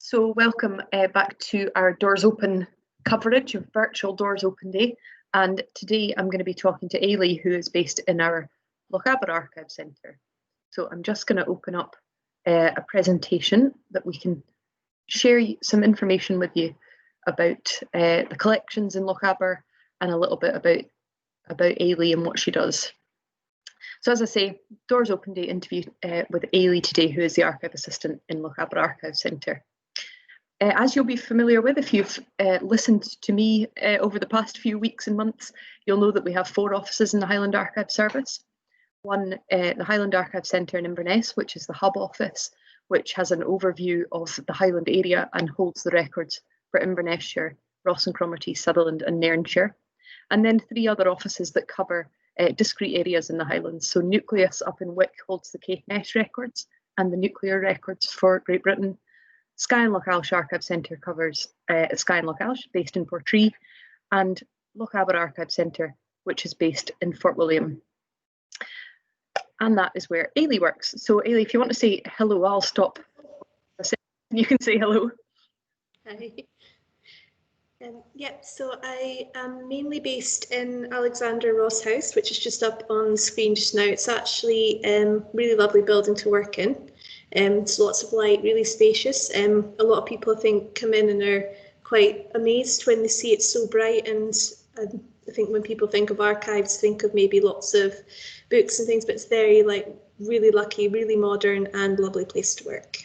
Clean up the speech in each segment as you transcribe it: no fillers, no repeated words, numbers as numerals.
So welcome back to our Doors Open coverage of Virtual Doors Open Day. And today I'm going to be talking to Eilidh, who is based in our Lochaber Archive Centre. So I'm just going to open up a presentation that we can share some information with you about the collections in Lochaber and a little bit about Eilidh and what she does. So as I say, Doors Open Day interview with Eilidh today, who is the Archive Assistant in Lochaber Archive Centre. As you'll be familiar with, if you've listened to me over the past few weeks and months, you'll know that we have 4 offices in the Highland Archive Service. One, the Highland Archive Centre in Inverness, which is the hub office, which has an overview of the Highland area and holds the records for Invernessshire, Ross and Cromarty, Sutherland and Nairnshire. And then 3 other offices that cover discrete areas in the Highlands. So Nucleus up in Wick holds the Caithness records and the nuclear records for Great Britain. Skye and Lochaber Archive Centre covers Skye and Lochaber, based in Portree, and Lochaber Archive Centre, which is based in Fort William. And that is where Eilidh works. So Eilidh, if you want to say hello, I'll stop. You can say hello. Hi. So I am mainly based in Alexander Ross House, which is just up on the screen just now. It's actually a really lovely building to work in. It's lots of light, really spacious. A lot of people, I think, come in and are quite amazed when they see it so bright. And I think when people think of archives, think of maybe lots of books and things, but it's very really lucky, really modern and lovely place to work.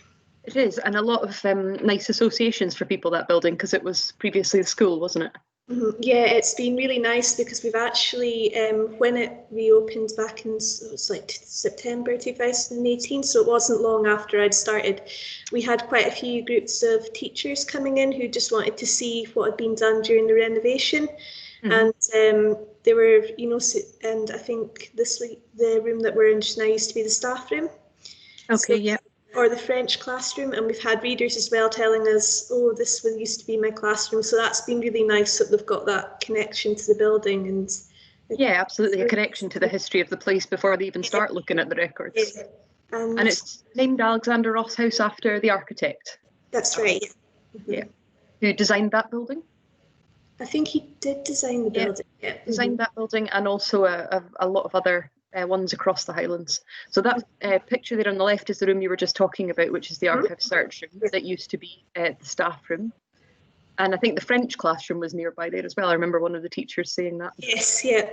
It is, and a lot of nice associations for people, that building, because it was previously a school, wasn't it? Mm-hmm. Yeah, it's been really nice because we've actually, when it reopened back in, it was like September 2018, so it wasn't long after I'd started, we had quite a few groups of teachers coming in who just wanted to see what had been done during the renovation. Mm-hmm. And they were, and I think this week, the room that we're in just now used to be the staff room. Okay, yeah. Or the French classroom, and we've had readers as well telling us, oh, this used to be my classroom. So that's been really nice that they've got that connection to the building. And yeah, absolutely, a connection to the history of the place before they even start looking at the records. Yeah. And it's named Alexander Ross House after the architect. That's right. Mm-hmm. Yeah. Who designed that building? I think he did design the building. Yeah, designed that building, and also a lot of other ones across the Highlands. So that picture there on the left is the room you were just talking about, which is the archive search room that used to be the staff room. And I think the French classroom was nearby there as well. I remember one of the teachers saying that. Yes, yeah.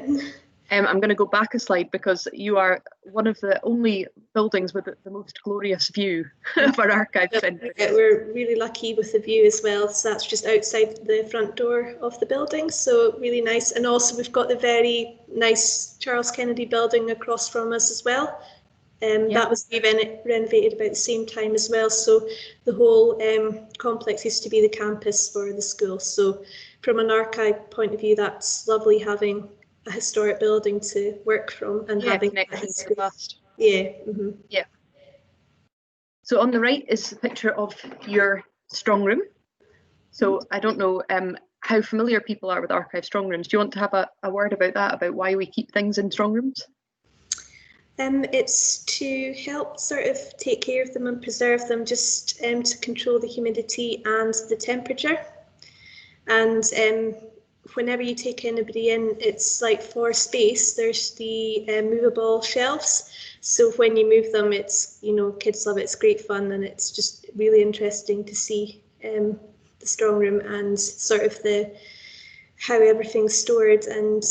I'm going to go back a slide because you are one of the only buildings with the most glorious view of our archive centre. Yeah, we're really lucky with the view as well. So that's just outside the front door of the building. So really nice. And also we've got the very nice Charles Kennedy building across from us as well. That was renovated about the same time as well. So the whole complex used to be the campus for the school. So from an archive point of view, that's lovely having a historic building to work from and having connections to the past. Yeah. Mm-hmm. Yeah. So on the right is a picture of your strong room. So I don't know how familiar people are with archive strong rooms. Do you want to have a word about that, about why we keep things in strong rooms? It's to help sort of take care of them and preserve them, just to control the humidity and the temperature. And whenever you take anybody in, it's like for space, there's the movable shelves. So when you move them, it's, kids love it, it's great fun, and it's just really interesting to see the strong room and sort of how everything's stored. And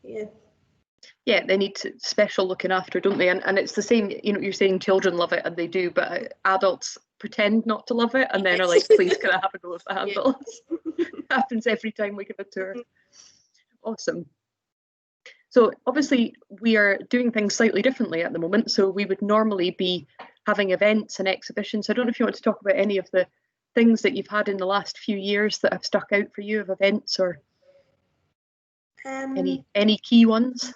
yeah, they need special looking after, don't they? And it's the same, you're saying children love it, and they do, but adults pretend not to love it and then are like, please can I have a go with the handles? Happens every time we give a tour. Awesome. So obviously we are doing things slightly differently at the moment. So we would normally be having events and exhibitions. I don't know if you want to talk about any of the things that you've had in the last few years that have stuck out for you of events, or any key ones.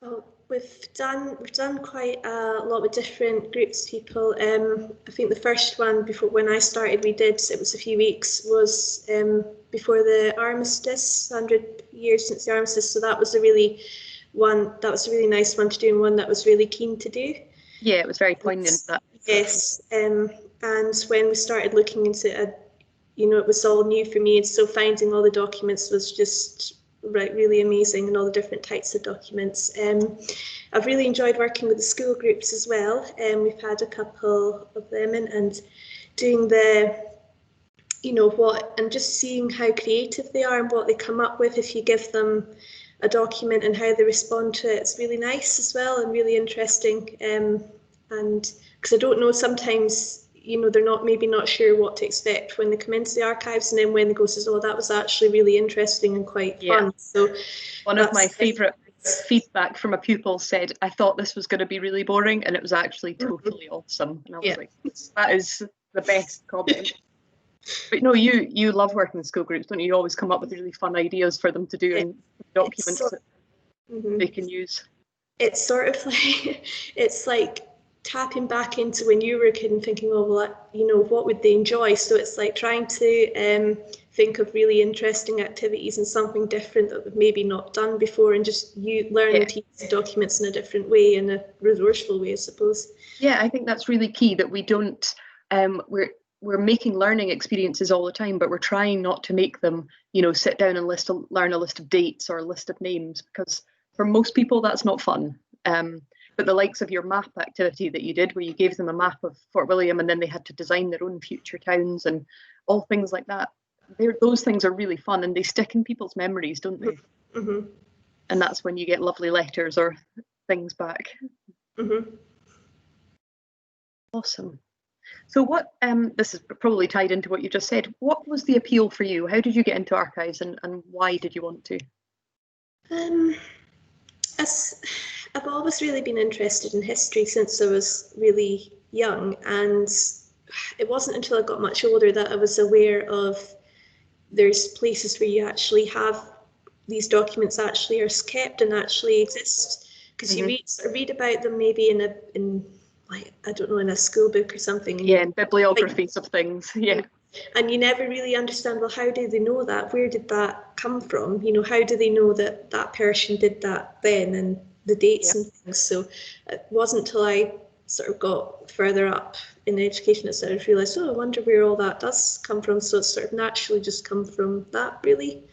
Well, we've done quite a lot with different groups of people. I think the first one when I started, it was a few weeks, was before the armistice, 100 years since the armistice. So that was a really nice one to do, and one that was really keen to do. Yeah, it was very poignant. That. Yes, and when we started looking into it, it was all new for me, and so finding all the documents was just really amazing, and all the different types of documents. I've really enjoyed working with the school groups as well, and we've had a couple of them, and doing and just seeing how creative they are and what they come up with if you give them a document and how they respond to it. It's really nice as well and really interesting. And because I don't know, sometimes they're maybe not sure what to expect when they come into the archives, and then when they go says, "Oh, that was actually really interesting and quite fun." So one of my favourite feedback from a pupil said, "I thought this was going to be really boring, and it was actually totally awesome." And I was like, "That is the best comment." But no, you love working in school groups, don't you? You always come up with really fun ideas for them to do and documents that they can use. It's sort of like it's like tapping back into when you were a kid and thinking, oh well, what would they enjoy? So it's like trying to think of really interesting activities and something different that we've maybe not done before, and just learn to use documents in a different way, in a resourceful way, I suppose. Yeah, I think that's really key, that we don't we're making learning experiences all the time, but we're trying not to make them, sit down and learn a list of dates or a list of names, because for most people that's not fun. But the likes of your map activity that you did, where you gave them a map of Fort William and then they had to design their own future towns and all things like that, those things are really fun, and they stick in people's memories, don't they? Mm-hmm. And that's when you get lovely letters or things back. Mm-hmm. Awesome. So what, this is probably tied into what you just said, what was the appeal for you? How did you get into archives, and why did you want to? I've always really been interested in history since I was really young, and it wasn't until I got much older that I was aware of there's places where you actually have these documents actually are kept and actually exist, because you read about them maybe in like, I don't know, in a school book or something. Yeah, and bibliographies of things. Yeah. And you never really understand, well, how do they know that? Where did that come from? How do they know that that person did that then, and the dates and things? So it wasn't until I sort of got further up in education that I started to realise, I wonder where all that does come from. So it's sort of naturally just come from that, really.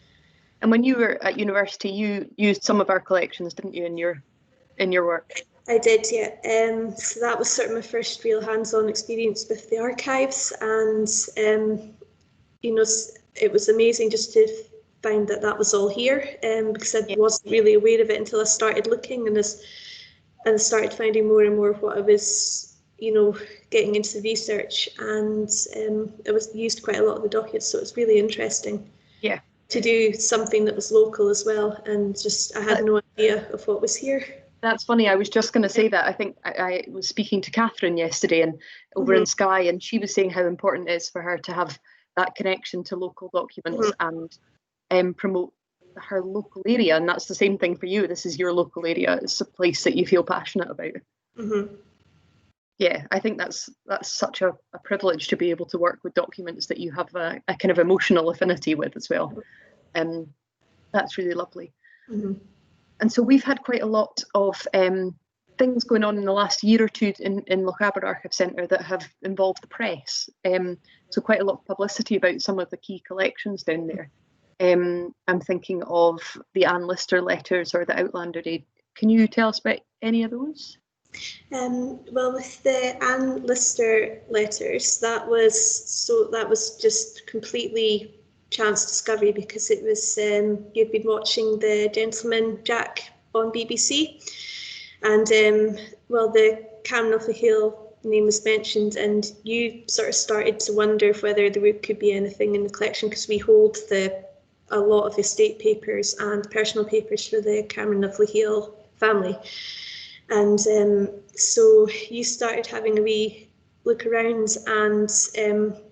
And when you were at university, you used some of our collections, didn't you, in your work? I did, yeah. So that was sort of my first real hands-on experience with the archives, and it was amazing just to find that was all here, because I wasn't really aware of it until I started looking, and I started finding more and more of what I was, getting into the research, and it was used quite a lot of the documents, so it's really interesting. Yeah. To do something that was local as well, and just I had no idea of what was here. That's funny. I was just going to say that. I think I was speaking to Catherine yesterday and over in Skye, and she was saying how important it is for her to have that connection to local documents and promote her local area. And that's the same thing for you. This is your local area. It's a place that you feel passionate about. Yeah, I think that's such a privilege to be able to work with documents that you have a kind of emotional affinity with as well. And that's really lovely. And so we've had quite a lot of things going on in the last year or two in Lochaber Archive Centre that have involved the press. So quite a lot of publicity about some of the key collections down there. I'm thinking of the Anne Lister letters or the Outlander Day. Can you tell us about any of those? Well, with the Anne Lister letters, that was just completely chance discovery, because it was you'd been watching The Gentleman Jack on BBC, and the Cameron of the Hill name was mentioned, and you sort of started to wonder whether there could be anything in the collection, because we hold a lot of estate papers and personal papers for the Cameron of the Hill family, and so you started having a wee look around, and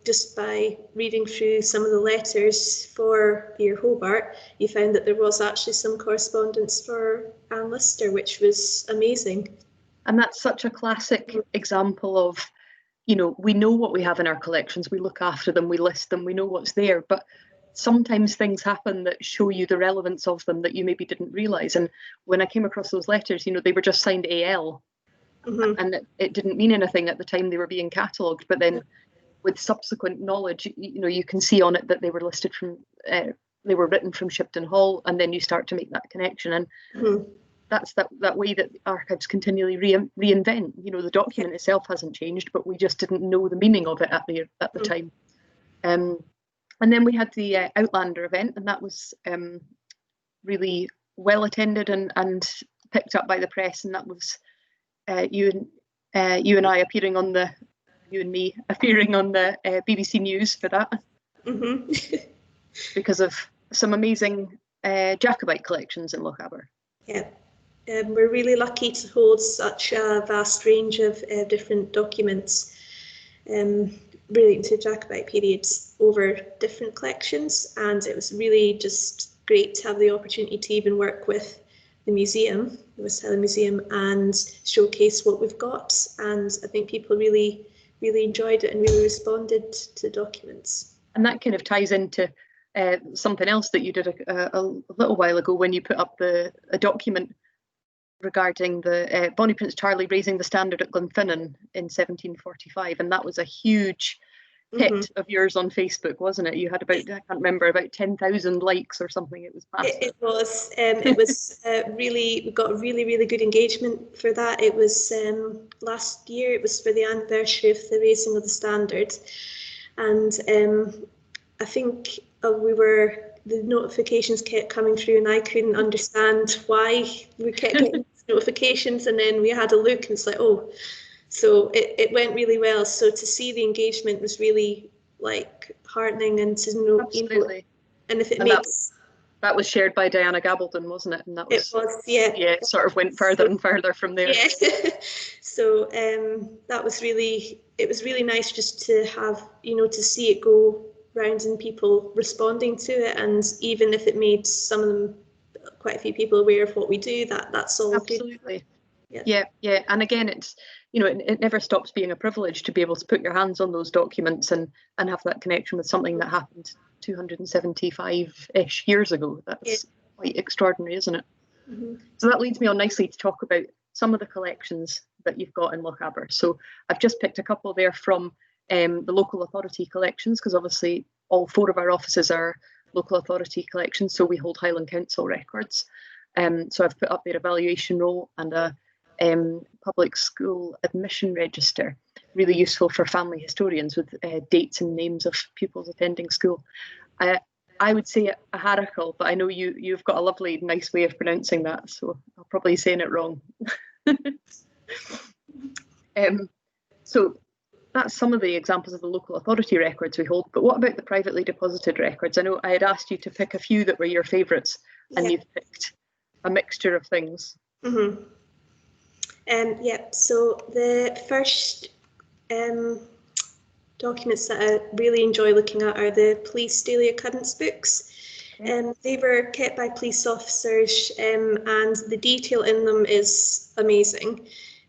just by reading through some of the letters for Beer Hobart, you found that there was actually some correspondence for Anne Lister, which was amazing. And that's such a classic example of, we know what we have in our collections, we look after them, we list them, we know what's there, but sometimes things happen that show you the relevance of them that you maybe didn't realise. And when I came across those letters, they were just signed AL. and it didn't mean anything at the time they were being catalogued. But then, with subsequent knowledge, you can see on it that they were listed from, they were written from Shipton Hall, and then you start to make that connection. And that's that way that archives continually reinvent. The document itself hasn't changed, but we just didn't know the meaning of it at the time. And then we had the Outlander event, and that was really well attended and picked up by the press. And that was you and I appearing on the BBC News for that, because of some amazing Jacobite collections in Lochaber. Yeah. We're really lucky to hold such a vast range of different documents relating to Jacobite periods over different collections, and it was really just great to have the opportunity to even work with the museum, the West Highland Museum, and showcase what we've got. And I think people really enjoyed it and really responded to documents. And that kind of ties into something else that you did a little while ago, when you put up a document regarding the Bonnie Prince Charlie raising the standard at Glenfinnan in 1745, and that was a huge hit of yours on Facebook, wasn't it? You had about, I can't remember, about 10,000 likes or something. It was massive. It was. It was we got really good engagement for that. It was last year. It was for the anniversary of the raising of the standard, and I think the notifications kept coming through, and I couldn't understand why we kept getting notifications. And then we had a look, and it's like, oh, so it went really well. So to see the engagement was really heartening, and to know, absolutely. And if it makes that was shared by Diana Gabaldon, wasn't it? And that was, it was, yeah. It sort of went further and further from there. Yeah. So that was it was really nice just to have, to see it go round and people responding to it, and even if it made quite a few people aware of what we do, that's all absolutely good. Yeah. And again, it's it never stops being a privilege to be able to put your hands on those documents and have that connection with something that happened 275-ish years ago. That's quite extraordinary, isn't it? So that leads me on nicely to talk about some of the collections that you've got in Lochaber. So I've just picked a couple there from the local authority collections, because obviously all 4 of our offices are local authority collections, so we hold Highland Council records. So I've put up their evaluation roll and a public school admission register, really useful for family historians, with dates and names of pupils attending school. I would say a haracle, but I know you've got a lovely, nice way of pronouncing that, so I'll probably saying it wrong. So that's some of the examples of the local authority records we hold, but what about the privately deposited records? I know I had asked you to pick a few that were your favourites, and you've picked a mixture of things. So the first documents that I really enjoy looking at are the police daily occurrence books. They were kept by police officers, and the detail in them is amazing.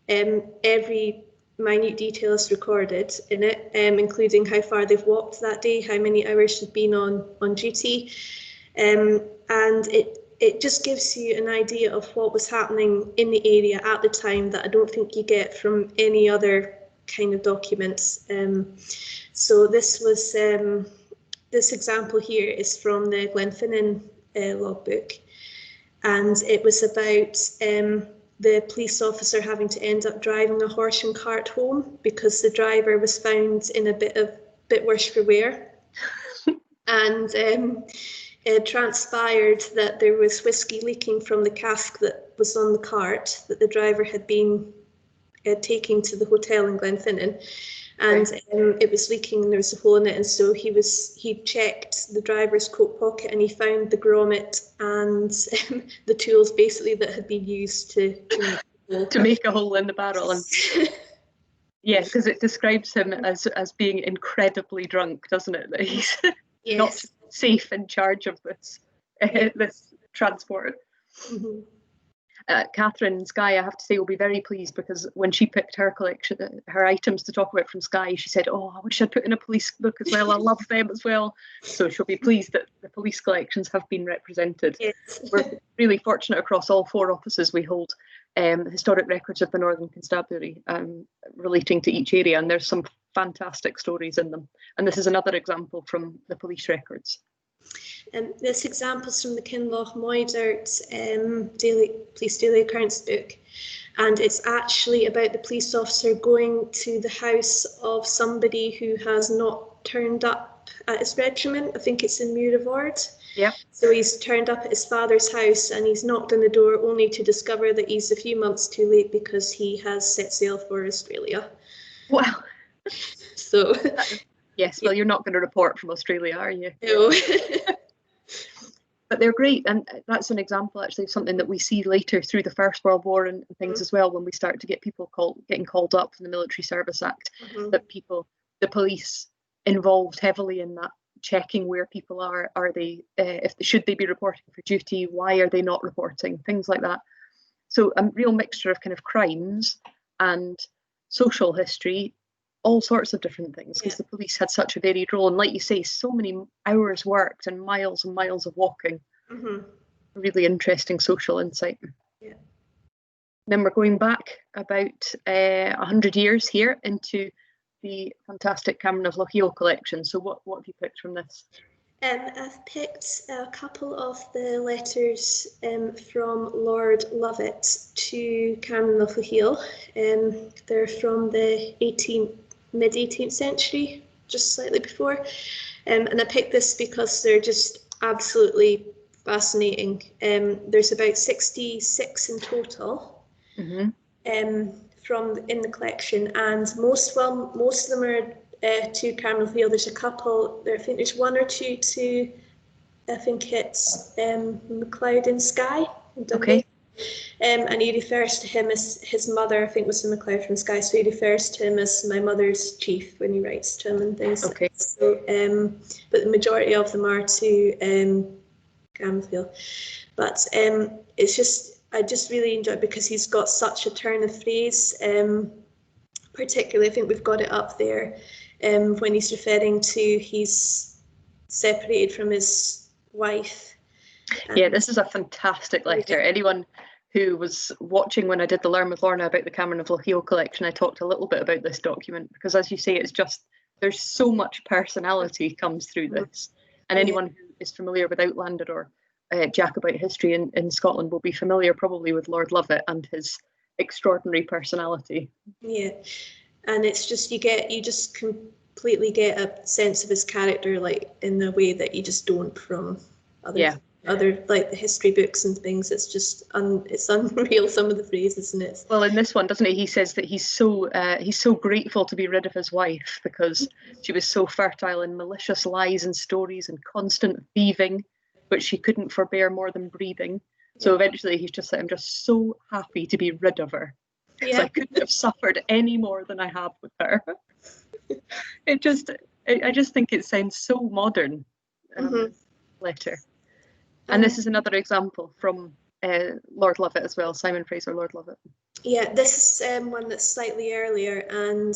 Every minute detail is recorded in it, including how far they've walked that day, how many hours they've been on duty, and it just gives you an idea of what was happening in the area at the time that I don't think you get from any other kind of documents. So this was this example here is from the Glenfinnan logbook, and it was about the police officer having to end up driving a horse and cart home because the driver was found in a bit worse for wear. And it transpired that there was whiskey leaking from the cask that was on the cart that the driver had been taking to the hotel in Glenfinnan, and it was leaking and there was a hole in it, and so he checked the driver's coat pocket and he found the grommet and the tools basically that had been used to make a hole in the barrel. And yeah, because it describes him as being incredibly drunk, doesn't it? That he's not safe in charge of this this transport. Catherine Skye, I have to say, will be very pleased, because when she picked her collection, her items to talk about from Skye, she said, "Oh, I wish I'd put in a police book as well. I love them as well." So she'll be pleased that the police collections have been represented. Yes. We're really fortunate across all 4 offices. We hold historic records of the Northern Constabulary relating to each area, and there's some fantastic stories in them. And this is another example from the police records. This example's from the Kinloch Moidart police daily accounts book, and it's actually about the police officer going to the house of somebody who has not turned up at his regiment. I think it's in Muirvord. Yeah. So he's turned up at his father's house and he's knocked on the door only to discover that he's a few months too late because he has set sail for Australia. Wow. So yes, well, you're not going to report from Australia, are you? No. But they're great, and that's an example actually of something that we see later through the First World War and things as well, when we start to get people getting called up from the Military Service Act, that the police involved heavily in that, checking where people are they should they be reporting for duty, why are they not reporting, things like that. So a real mixture of kind of crimes and social history, all sorts of different things, because the police had such a varied role, and like you say, so many hours worked and miles of walking. Really interesting social insight. Then we're going back about 100 years here into the fantastic Cameron of Lochiel collection. So what have you picked from this? I've picked a couple of the letters from Lord Lovat to Cameron of Lochiel. They're from the mid-18th century, just slightly before. And I picked this because they're just absolutely fascinating. There's about 66 in total from in the collection, and most of them are to Cameron of Lochiel. There's a couple, I think there's one or two to, I think it's MacLeod in Skye. Okay. And he refers to him as his mother, I think was the MacLeod from Skye, so he refers to him as my mother's chief when he writes to him and things. Okay. So, but the majority of them are to Cameron of Lochiel. But it's just, I just really enjoy it because he's got such a turn of phrase. Particularly, I think we've got it up there when he's referring to he's separated from his wife. Yeah, this is a fantastic letter. Anyone who was watching when I did the Learn with Lorna about the Cameron of Lochiel collection, I talked a little bit about this document because, as you say, it's just, there's so much personality comes through this. And anyone who is familiar with Outlander or Jacobite history in Scotland will be familiar probably with Lord Lovat and his extraordinary personality. Yeah, and it's just you just completely get a sense of his character, like in a way that you just don't from other like the history books and things. It's just it's unreal, some of the phrases in it. Well, in this one, doesn't he says that he's so grateful to be rid of his wife because she was so fertile in malicious lies and stories and constant thieving, which she couldn't forbear more than breathing. So eventually he's just like, I'm just so happy to be rid of her. Because I couldn't have suffered any more than I have with her. I just think it sounds so modern, letter. And this is another example from Lord Lovat as well, Simon Fraser, Lord Lovat. Yeah, this is one that's slightly earlier, and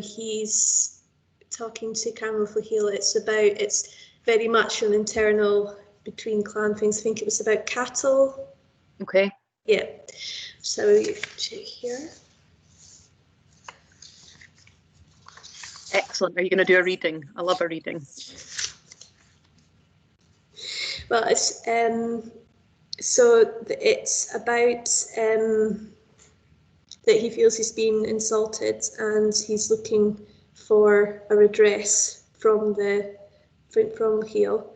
he's talking to Cameron of Lochiel. It's very much an internal between clan things. I think it was about cattle. Okay. Yeah. So you check here. Excellent. Are you going to do a reading? I love a reading. Well, it's it's about that he feels he's been insulted and he's looking for a redress from Lochiel.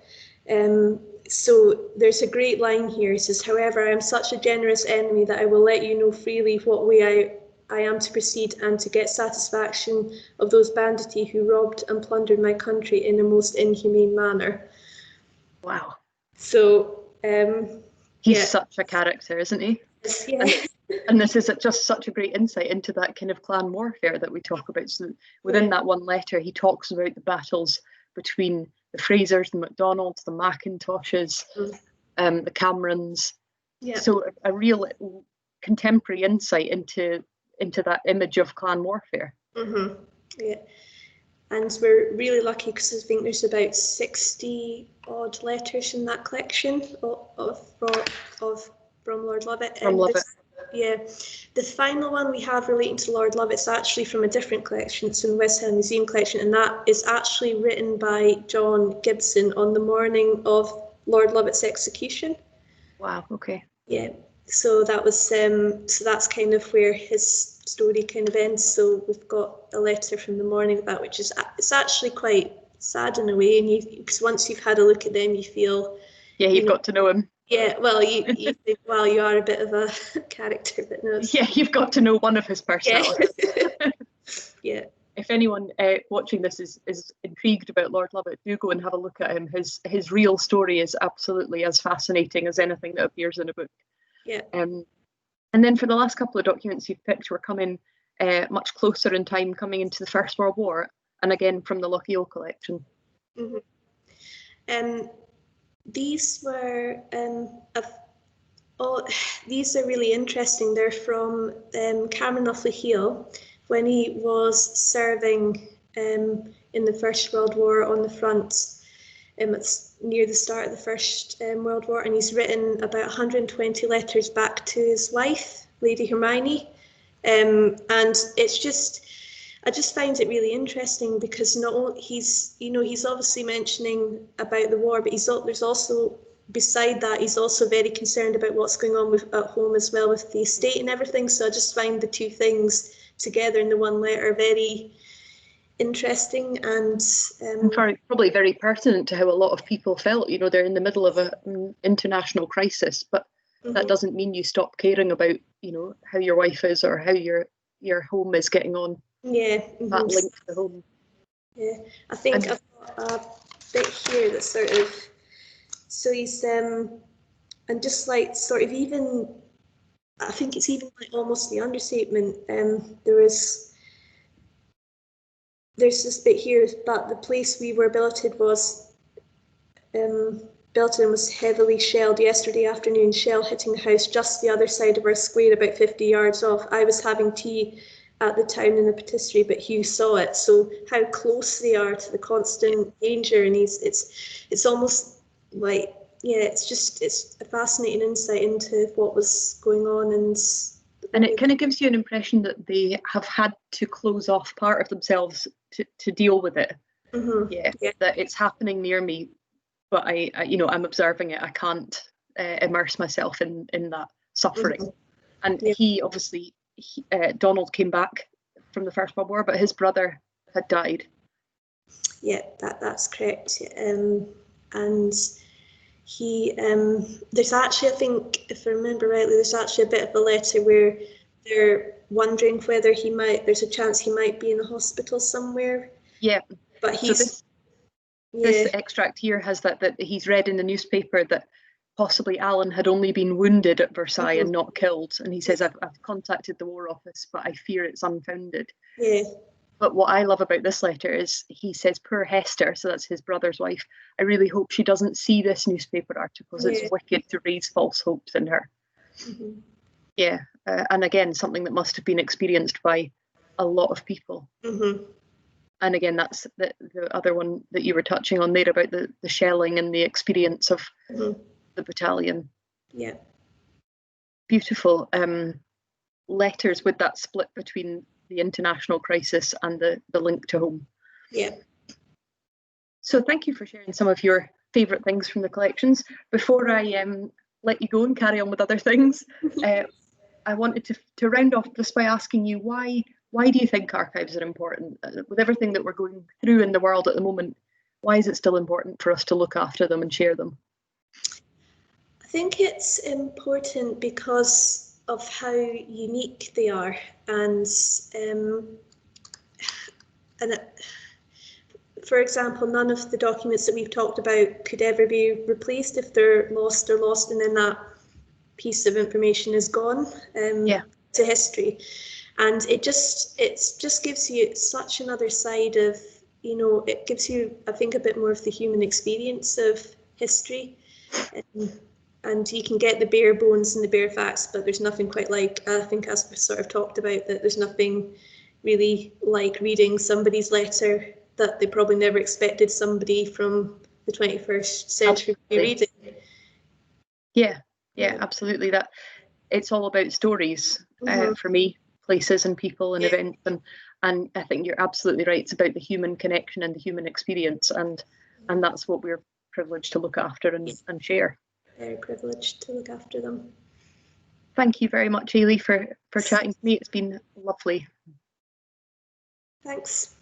So there's a great line here. He says, however, I am such a generous enemy that I will let you know freely what way I am to proceed and to get satisfaction of those banditti who robbed and plundered my country in a most inhumane manner. Wow. So he's such a character, isn't he? Yeah. And this is just such a great insight into that kind of clan warfare that we talk about. So within that one letter, he talks about the battles between the Frasers, the MacDonalds, the Macintoshes, the Camerons. Yeah. So a real contemporary insight into that image of clan warfare. Yeah. And we're really lucky because I think there's about 60 odd letters in that collection of from Lord Lovat. Yeah, the final one we have relating to Lord Lovat is actually from a different collection. It's in the West Highland Museum collection, and that is actually written by John Gibson on the morning of Lord Lovat's execution. Wow. Okay. Yeah, so that was so that's kind of where his story kind of ends. So we've got a letter from the morning of that, which is it's actually quite sad in a way, and because once you've had a look at them, you feel you've got to know him. Yeah, well, you think, well, you are a bit of a character that knows. Yeah, you've got to know one of his personalities. Yeah. Yeah. If anyone watching this is intrigued about Lord Lovat, do go and have a look at him. His real story is absolutely as fascinating as anything that appears in a book. Yeah. And then for the last couple of documents you've picked, we're coming much closer in time, coming into the First World War, and again from the MacColl collection. Mm-hmm. These were these are really interesting. They're from Cameron of Lochaber when he was serving in the First World War on the front. It's near the start of the First World War, and he's written about 120 letters back to his wife, Lady Hermione, and it's just. I just find it really interesting because not only he's obviously mentioning about the war, but there's also beside that he's also very concerned about what's going on at home as well with the estate and everything. So I just find the two things together in the one letter very interesting and probably very pertinent to how a lot of people felt. They're in the middle of an international crisis, but that doesn't mean you stop caring about how your wife is or how your home is getting on. Yeah, that link to home. Yeah, I think I've got a bit here that sort of, so he's and just like sort of even, I think it's even like almost the understatement. There's this bit here, but the place we were billeted was Belton was heavily shelled yesterday afternoon, shell hitting the house just the other side of our square about 50 yards off. I was having tea at the town in the patisserie, but Hugh saw it. So how close they are to the constant danger, and it's almost like, yeah, it's a fascinating insight into what was going on, and it kind of gives you an impression that they have had to close off part of themselves to deal with it. Yeah, that it's happening near me, but I'm observing it. I can't immerse myself in that suffering. And he obviously. Donald came back from the First World War, but his brother had died. Yeah, that's correct. And he, there's actually, I think, if I remember rightly, there's actually a bit of a letter where they're wondering whether there's a chance he might be in the hospital somewhere. Yeah. But he's... This extract here has that he's read in the newspaper that possibly Alan had only been wounded at Versailles and not killed. And he says, I've contacted the War Office, but I fear it's unfounded. Yeah. But what I love about this letter is he says, poor Hester, so that's his brother's wife, I really hope she doesn't see this newspaper article because it's wicked to raise false hopes in her. Yeah. And again, something that must have been experienced by a lot of people. And again, that's the other one that you were touching on there about the shelling and the experience of the battalion. Yeah. Beautiful letters with that split between the international crisis and the link to home. Yeah. So thank you for sharing some of your favourite things from the collections. Before I let you go and carry on with other things, I wanted to round off just by asking you why do you think archives are important? With everything that we're going through in the world at the moment, why is it still important for us to look after them and share them? I think it's important because of how unique they are, and for example, none of the documents that we've talked about could ever be replaced. If they're lost, they're lost, and then that piece of information is gone to history. And it just gives you such another side of, it gives you, I think, a bit more of the human experience of history. And you can get the bare bones and the bare facts, but there's nothing quite like, I think, as we sort of talked about, that there's nothing really like reading somebody's letter that they probably never expected somebody from the 21st century to be reading. Yeah, absolutely. That it's all about stories for me, places and people and events, and I think you're absolutely right. It's about the human connection and the human experience, and that's what we're privileged to look after and share. Very privileged to look after them. Thank you very much, Eilidh, for chatting to me. It's been lovely. Thanks.